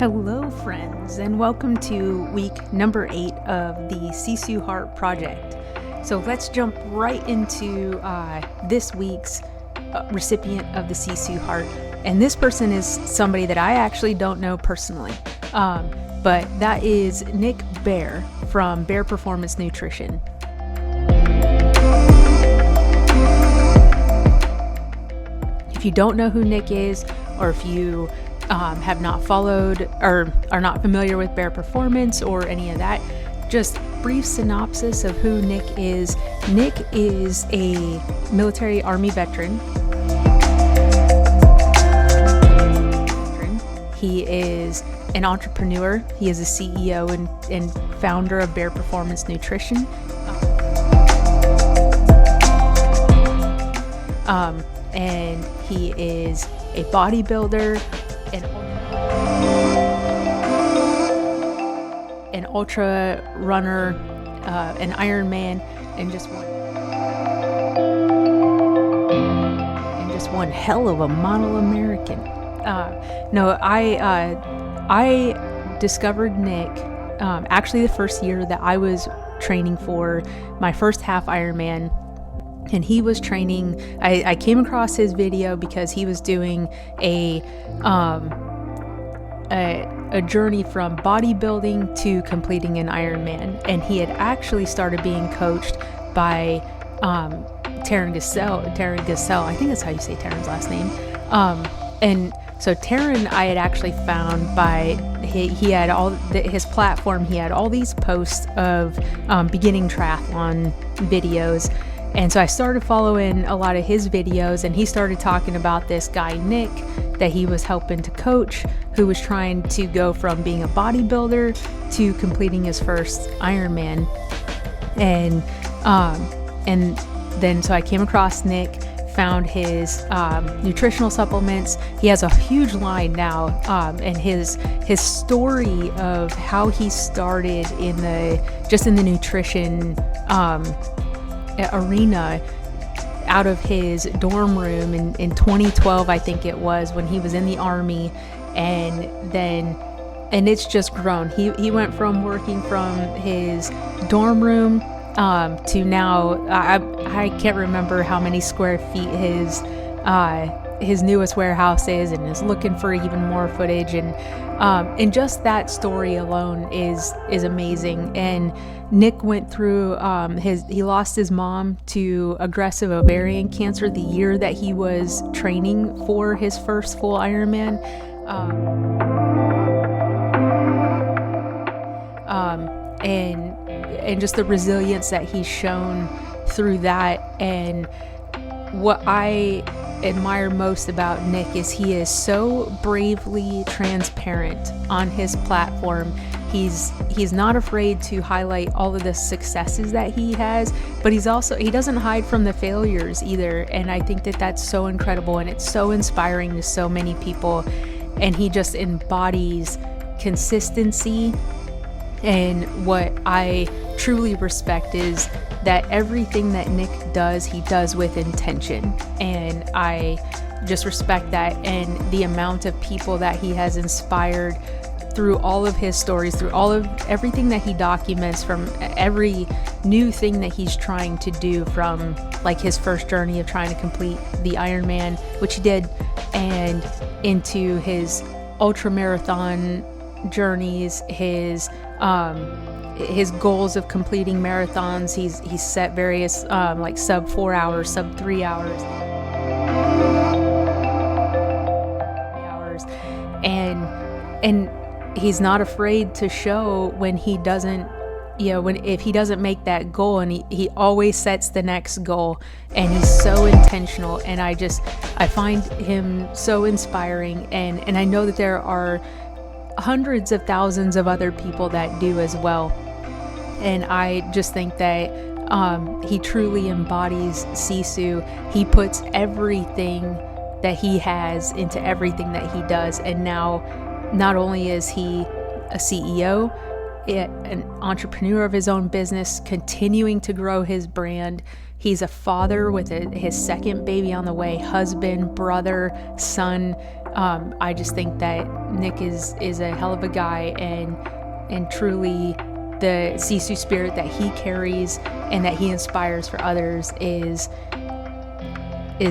Hello friends, and welcome to week number 8 of the SISU Heart Project. So let's jump right into this week's recipient of the SISU Heart. And this person is somebody that I actually don't know personally, but that is Nick Bear from Bear Performance Nutrition. If you don't know who Nick is, or if you have not followed or are not familiar with Bear Performance or any of that, just brief synopsis of who Nick is. Nick is a military Army veteran. He is an entrepreneur. He is a CEO and founder of Bear Performance Nutrition. And he is a bodybuilder, an ultra runner, an Ironman, and just one hell of a model American. I discovered Nick actually the first year that I was training for my first half Ironman. And he was training, I came across his video because he was doing a journey from bodybuilding to completing an Ironman. And he had actually started being coached by Taryn Gassell. I think that's how you say Taryn's last name. And so Taryn, I had actually found by, he had his platform, he had all these posts of beginning triathlon videos. And so I started following a lot of his videos, and he started talking about this guy, Nick, that he was helping to coach, who was trying to go from being a bodybuilder to completing his first Ironman. And then so I came across Nick, found his nutritional supplements. He has a huge line now, and his story of how he started in the nutrition arena out of his dorm room in 2012, I think it was, when he was in the Army, and it's just grown. He went from working from his dorm room to now I can't remember how many square feet his newest warehouse is, and is looking for even more footage, and just that story alone is amazing. And Nick went through he lost his mom to aggressive ovarian cancer the year that he was training for his first full Ironman. And just the resilience that he's shown through that. And what I admire most about Nick is he is so bravely transparent on his platform. He's not afraid to highlight all of the successes that he has, but he doesn't hide from the failures either. And I think that that's so incredible, and it's so inspiring to so many people. And he just embodies consistency. And what I truly respect is that everything that Nick does, he does with intention. And I just respect that, and the amount of people that he has inspired through all of his stories, through everything that he documents, from every new thing that he's trying to do, from like his first journey of trying to complete the Ironman, which he did, and into his ultra marathon journeys, his goals of completing marathons. He's set various like sub 4 hours, sub 3 hours, and he's not afraid to show when he doesn't, if he doesn't make that goal, and he always sets the next goal, and he's so intentional. And I find him so inspiring, and I know that there are hundreds of thousands of other people that do as well. And I just think that he truly embodies SISU. He puts everything that he has into everything that he does. And now, not only is he a CEO, an entrepreneur of his own business, continuing to grow his brand, he's a father with his second baby on the way, husband, brother, son, I just think that Nick is a hell of a guy, and truly the SISU spirit that he carries and that he inspires for others is I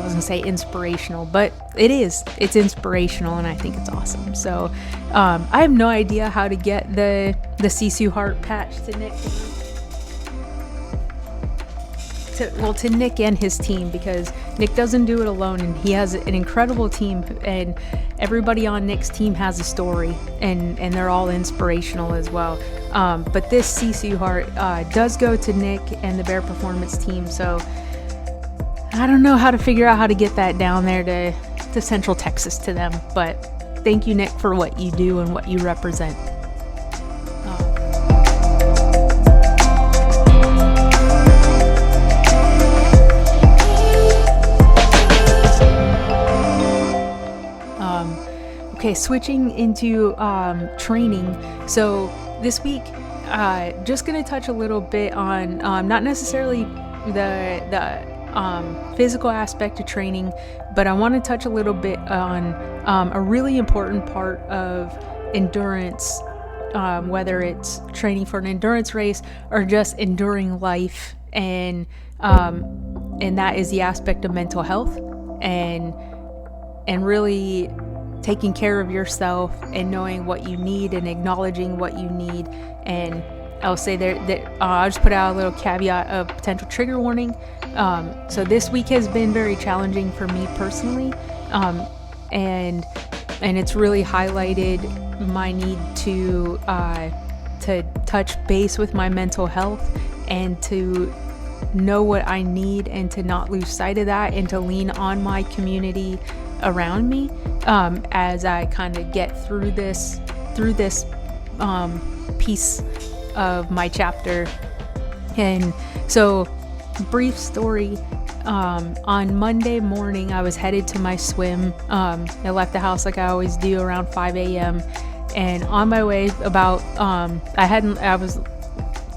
was gonna say inspirational, but it's inspirational, and I think it's awesome. So I have no idea how to get the SISU heart patch to Nick, to Nick and his team, because Nick doesn't do it alone, and he has an incredible team, and everybody on Nick's team has a story, and they're all inspirational as well. But this SISU heart does go to Nick and the Bear Performance team, so I don't know how to figure out how to get that down there to Central Texas to them, but thank you, Nick, for what you do and what you represent. Okay, switching into training. So this week, just going to touch a little bit on not necessarily the physical aspect of training, but I want to touch a little bit on a really important part of endurance, whether it's training for an endurance race or just enduring life, and that is the aspect of mental health and really taking care of yourself and knowing what you need and acknowledging what you need. And I'll say that I'll just put out a little caveat of potential trigger warning. So this week has been very challenging for me personally, and it's really highlighted my need to touch base with my mental health and to know what I need, and to not lose sight of that, and to lean on my community around me as I kind of get through this piece of my chapter. And so, brief story, on Monday morning I was headed to my swim. I left the house like I always do around 5 a.m. and on my way about I was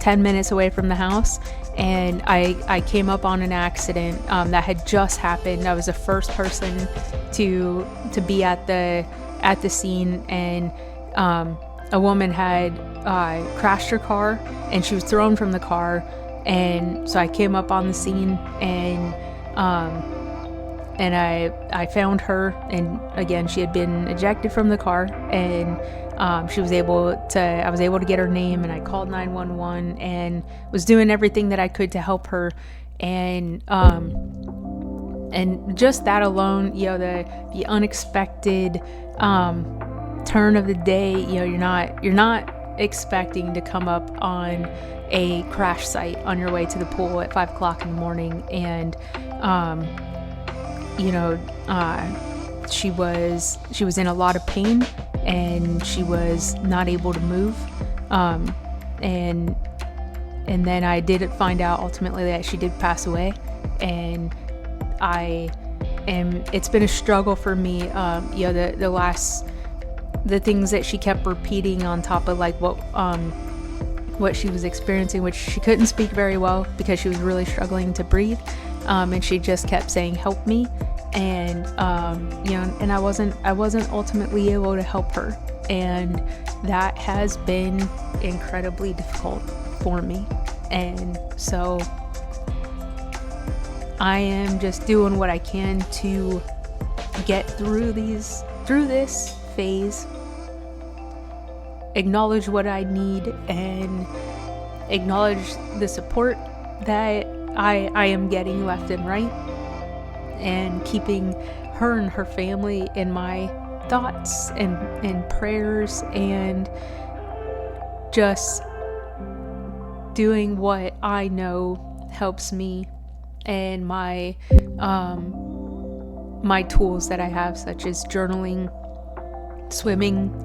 10 minutes away from the house, and I came up on an accident that had just happened. I was the first person to be at the scene, and a woman had crashed her car, and she was thrown from the car. And so I came up on the scene, and I found her, and again, she had been ejected from the car, and I was able to get her name, and I called 911 and was doing everything that I could to help her. And just that alone, the unexpected turn of the day, you're not expecting to come up on a crash site on your way to the pool at 5 o'clock in the morning. And she was in a lot of pain, and she was not able to move, and then I did find out ultimately that she did pass away. And it's been a struggle for me, the things that she kept repeating on top of like what she was experiencing, which she couldn't speak very well because she was really struggling to breathe, and she just kept saying, "Help me," and and I wasn't ultimately able to help her, and that has been incredibly difficult for me. And so I am just doing what I can to get through this phase, acknowledge what I need, and acknowledge the support that I am getting left and right, and keeping her and her family in my thoughts and prayers, and just doing what I know helps me, and my tools that I have, such as journaling, swimming.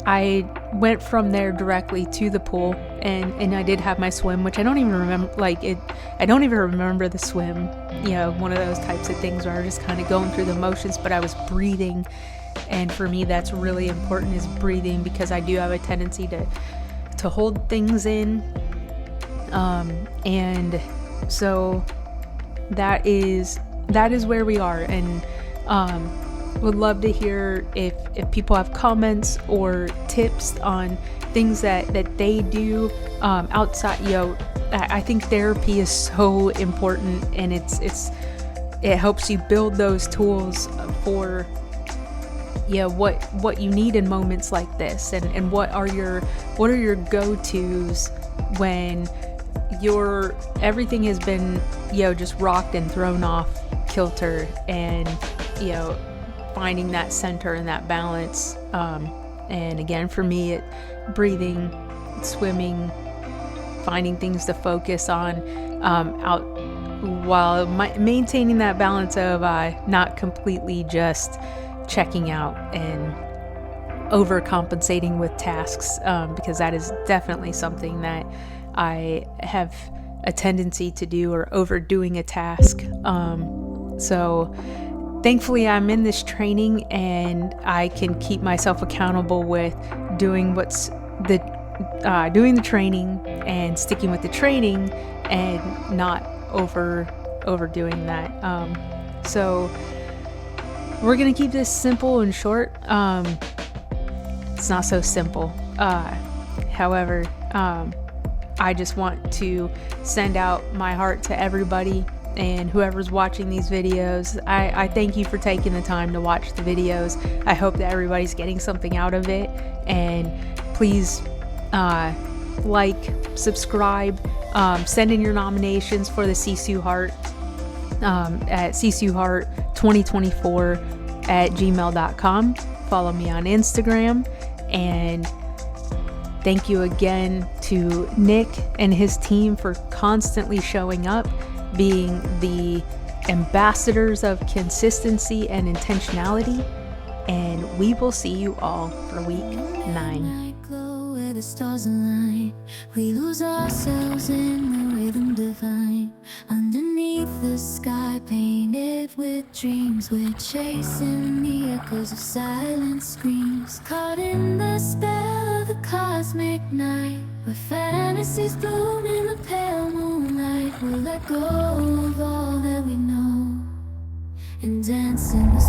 I went from there directly to the pool, and I did have my swim, which I don't even remember, I don't even remember the swim, one of those types of things where I was just kind of going through the motions, but I was breathing. And for me, that's really important, is breathing, because I do have a tendency to hold things in. And so that is that is where we are. And would love to hear if people have comments or tips on things that they do outside. I think therapy is so important, and it helps you build those tools for what you need in moments like this, and what are your go-tos when everything has been just rocked and thrown off kilter, and finding that center and that balance. And again, for me, breathing, swimming, finding things to focus on out, while maintaining that balance of not completely just checking out and overcompensating with tasks, because that is definitely something that I have a tendency to do, or overdoing a task. So thankfully I'm in this training, and I can keep myself accountable with doing doing the training and sticking with the training, and not overdoing that. So we're gonna keep this simple and short. It's not so simple. However, I just want to send out my heart to everybody, and whoever's watching these videos. I thank you for taking the time to watch the videos. I hope that everybody's getting something out of it, and please like, subscribe, send in your nominations for the SISU Heart at sisuheart2024@gmail.com. Follow me on Instagram, and thank you again to Nick and his team for constantly showing up, being the ambassadors of consistency and intentionality. And we will see you all for week 9. The stars align, we lose ourselves in the rhythm divine. Underneath the sky painted with dreams, we're chasing the echoes of silent screams. Caught in the spell of the cosmic night, where fantasies bloom in the pale moonlight. We'll let go of all that we know and dance in the